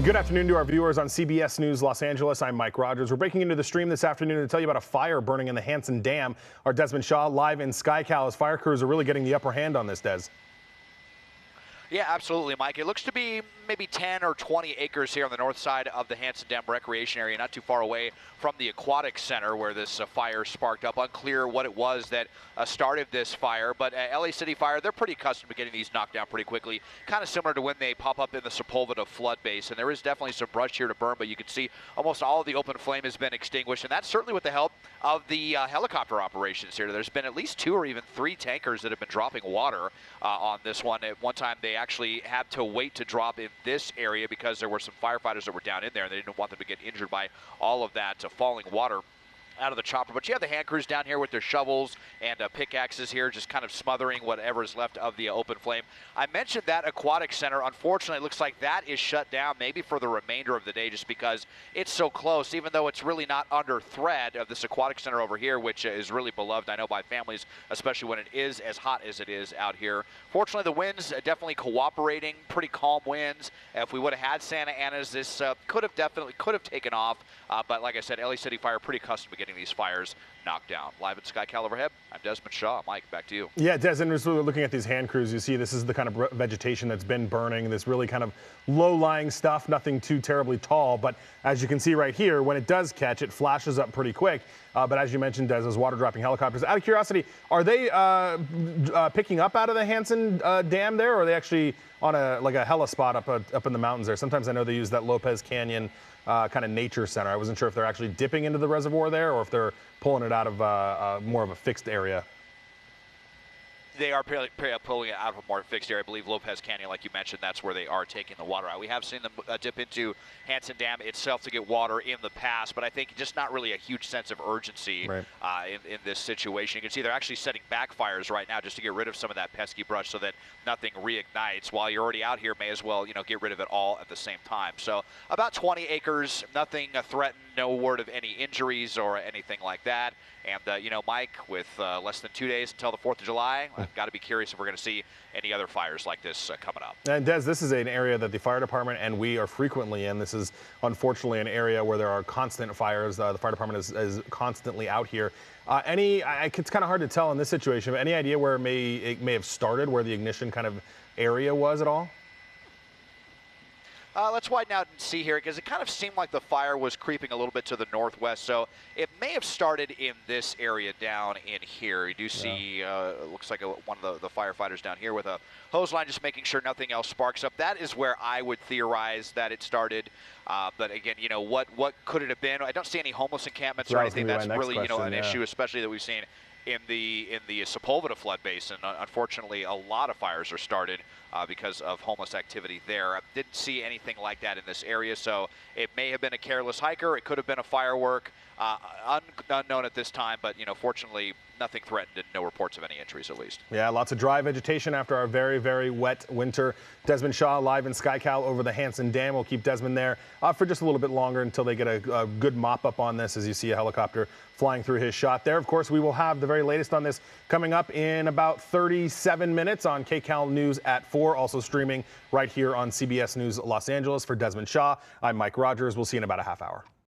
Good afternoon to our viewers on CBS News Los Angeles. I'm Mike Rogers. We're breaking into the stream this afternoon to tell you about a fire burning in the Hansen Dam. Our Desmond Shaw live in SkyCal as fire crews are really getting the upper hand on this, Des. Yeah, absolutely, Mike. It looks to be maybe 10 or 20 acres here on the north side of the Hansen Dam recreation area, not too far away from the aquatic center where this fire sparked up. Unclear what it was that started this fire, but LA City Fire, they're pretty accustomed to getting these knocked down pretty quickly, kind of similar to when they pop up in the Sepulveda flood base. And there is definitely some brush here to burn, but you can see almost all of the open flame has been extinguished, and that's certainly with the help of the helicopter operations here. There's been at least 2 or even 3 tankers that have been dropping water on this one. At one time, they actually had to wait to drop in this area because there were some firefighters that were down in there, and they didn't want them to get injured by all of that falling water out of the chopper. But you have the hand crews down here with their shovels and pickaxes here, just kind of smothering whatever is left of the open flame. I mentioned that aquatic center. Unfortunately, it looks like that is shut down maybe for the remainder of the day just because it's so close, even though it's really not under threat of this aquatic center over here, which is really beloved, I know, by families, especially when it is as hot as it is out here. Fortunately, the winds definitely cooperating, pretty calm winds. If we would have had Santa Ana's, this could have taken off. But like I said, LA City Fire pretty accustomed to getting these fires knocked down. Live at SkyCal overhead, I'm Desmond Shaw. Mike, back to you. Yeah, Des, and looking at these hand crews, you see this is the kind of vegetation that's been burning, this really kind of low-lying stuff, nothing too terribly tall. But as you can see right here, when it does catch, it flashes up pretty quick. But as you mentioned, Des, those water-dropping helicopters. Out of curiosity, are they picking up out of the Hansen Dam there, or are they actually on a heli spot up in the mountains there? Sometimes I know they use that Lopez Canyon kind of nature center. I wasn't sure if they're actually dipping into the reservoir there or if they're pulling it out of more of a fixed area. They are pulling it out of a more fixed area. I believe Lopez Canyon, like you mentioned, that's where they are taking the water out. We have seen them dip into Hansen Dam itself to get water in the past, but I think just not really a huge sense of urgency right. in this situation. You can see they're actually setting backfires right now just to get rid of some of that pesky brush so that nothing reignites. While you're already out here, may as well, get rid of it all at the same time. So about 20 acres, nothing threatened, no word of any injuries or anything like that. And, Mike, with less than 2 days until the 4th of July, I've got to be curious if we're going to see any other fires like this coming up. And Des, this is an area that the fire department and we are frequently in. This is unfortunately an area where there are constant fires. The fire department is constantly out here. It's kind of hard to tell in this situation, but any idea where it may have started, where the ignition kind of area was at all? Let's widen out and see here, because it kind of seemed like the fire was creeping a little bit to the northwest, so it may have started in this area down in here. You do see, looks like one of the firefighters down here with a hose line, just making sure nothing else sparks up. That is where I would theorize that it started. But again, what could it have been? I don't see any homeless encampments or anything. That's really, an issue, especially that we've seen in the Sepulveda flood basin. Unfortunately, a lot of fires are started because of homeless activity there. I didn't see anything like that in this area, so it may have been a careless hiker. It could have been a firework. Unknown at this time, but fortunately nothing threatened and no reports of any injuries, at least. Yeah, lots of dry vegetation after our very, very wet winter. Desmond Shaw live in SkyCal over the Hansen Dam. We'll keep Desmond there for just a little bit longer until they get a good mop up on this, as you see a helicopter flying through his shot there. Of course, we will have the very latest on this coming up in about 37 minutes on KCAL News at 4, also streaming right here on CBS News Los Angeles. For Desmond Shaw, I'm Mike Rogers. We'll see you in about a half hour.